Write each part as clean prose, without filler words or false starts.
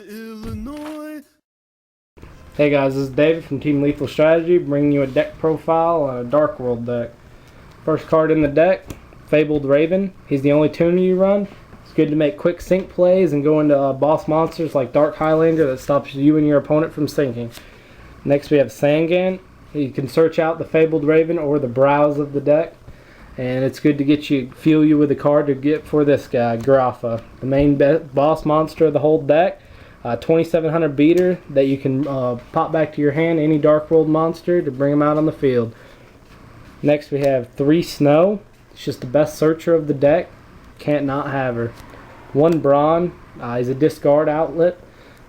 Illinois. Hey guys, this is David from Team Lethal Strategy, bringing you a deck profile on a Dark World deck. First card in the deck, Fabled Raven. He's the only tuner you run. It's good to make quick sync plays and go into boss monsters like Dark Highlander that stops you and your opponent from sinking. Next we have Sangan. You can search out the Fabled Raven or the Browws of the deck. And it's good to get you, fuel you with a card to get for this guy, Grapha, the main boss monster of the whole deck. 2700 beater that you can pop back to your hand, any Dark World monster, to bring him out on the field. Next we have 3 Snoww. It's just the best searcher of the deck. Can't not have her. 1 Bronn. He's a discard outlet.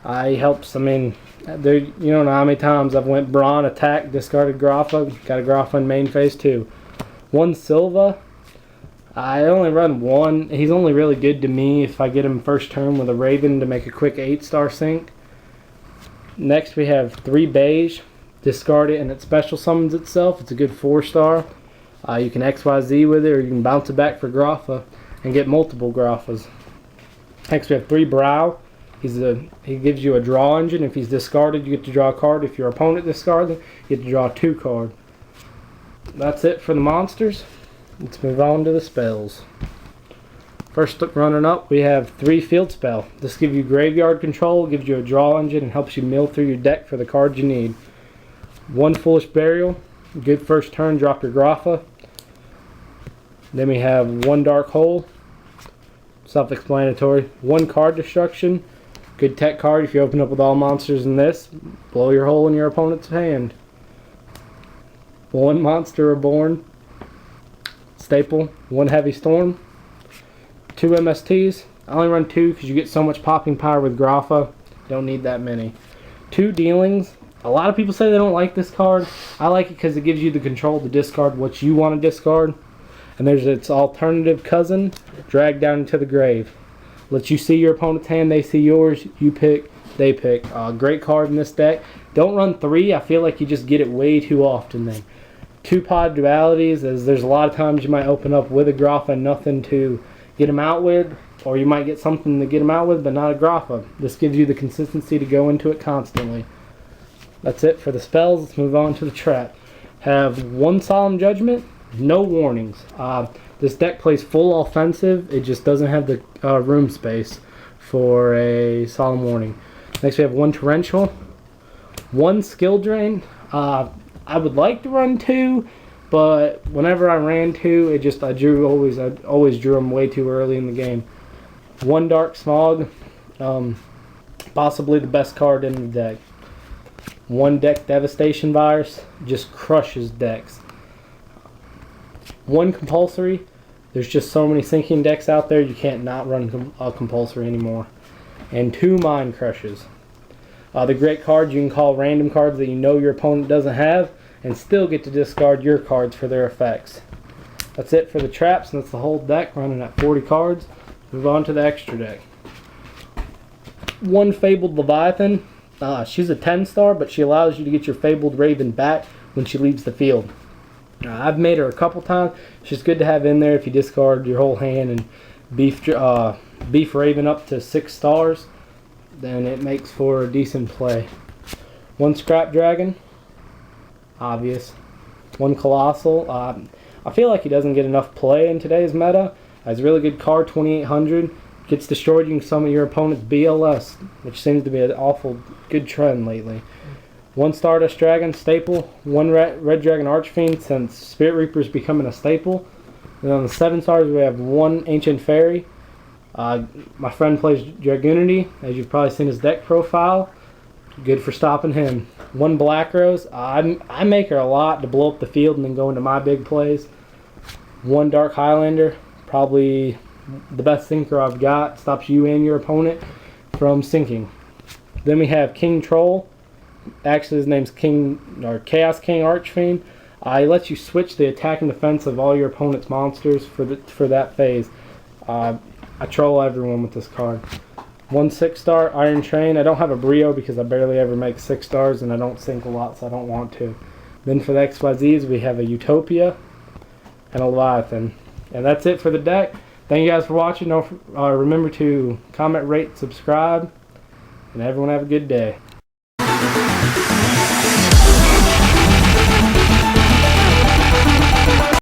He helps, you don't know how many times I've went Bronn, attack, discarded Grapha, got a Grapha in main phase too. 1 Sillva. I only run 1. He's only really good to me if I get him first turn with a Raven to make a quick 8-star sync. Next we have 3 Biege. Discard it and it special summons itself. It's a good 4-star. You can XYZ with it, or you can bounce it back for Grapha and get multiple Graphas. Next we have 3 Broww. He gives you a draw engine. If he's discarded, you get to draw a card. If your opponent discards it, you get to draw 2 cards. That's it for the monsters. Let's move on to the spells. First running up, we have 3 Field Spell. This gives you graveyard control, gives you a draw engine, and helps you mill through your deck for the cards you need. 1 Foolish Burial. Good first turn, drop your Grapha. Then we have 1 Dark Hole. Self-explanatory. 1 Card Destruction. Good tech card if you open up with all monsters in this. Blow your hole in your opponent's hand. 1 Monster Reborn. Staple. 1 Heavy Storm. 2 MSTs. I only run 2 because you get so much popping power with Grapha. Don't need that many. 2 Dealings. A lot of people say they don't like this card. I like it because it gives you the control to discard what you want to discard. And there's its alternative cousin, Drag Down into the Grave. Lets you see your opponent's hand, they see yours, you pick, they pick. Great card in this deck. Don't run 3. I feel like you just get it way too often then. 2 Pot Of Dualities, as there's a lot of times you might open up with a Grapha and nothing to get him out with, or you might get something to get him out with but not a Grapha. This gives you the consistency to go into it constantly. That's it for the spells. Let's move on to the trap. Have 1 Solemn Judgment, no warnings. This deck plays full offensive, it just doesn't have the room space for a Solemn Warning. Next we have 1 Torrential, 1 Skill Drain. I would like to run 2, but whenever I ran 2, I always drew them way too early in the game. 1 Dark Smog, possibly the best card in the deck. 1 deck Devastation Virus, just crushes decks. 1 Compulsory. There's just so many sinking decks out there, you can't not run a Compulsory anymore. And 2 Mind Crushes. The great cards, you can call random cards that you know your opponent doesn't have and still get to discard your cards for their effects. That's it for the traps, and that's the whole deck running at 40 cards. Move on to the extra deck. 1 Fabled Levathian. She's a 10-star, but she allows you to get your Fabled Raven back when she leaves the field. I've made her a couple times. She's good to have in there if you discard your whole hand and beef Raven up to 6 stars. Then it makes for a decent play. 1 Scrap Dragon. Obvious. 1 Colossal. I feel like he doesn't get enough play in today's meta. He's a really good card, 2800. Gets destroyed, you can summon your opponent's BLS, which seems to be an awful good trend lately. 1 Stardust Dragon, staple. 1 Red Dragon Archfiend, since Spirit Reaper is becoming a staple. And on the 7 stars, we have 1 Ancient Fairy. My friend plays Dragoonity, as you've probably seen his deck profile. Good for stopping him. 1 Black Rose. I make her a lot to blow up the field and then go into my big plays. 1 Dark Highlander. Probably the best sinker I've got. Stops you and your opponent from sinking. Then we have King Troll. Actually, his name's Chaos King Archfiend. He lets you switch the attack and defense of all your opponent's monsters for that phase. I troll everyone with this card. 1 6-star Iron Train. I don't have a Brio because I barely ever make 6 stars and I don't sink a lot, so I don't want to. Then for the XYZs, we have a Utopia and a Leviathan. And that's it for the deck. Thank you guys for watching. Don't remember to comment, rate, subscribe, and everyone have a good day.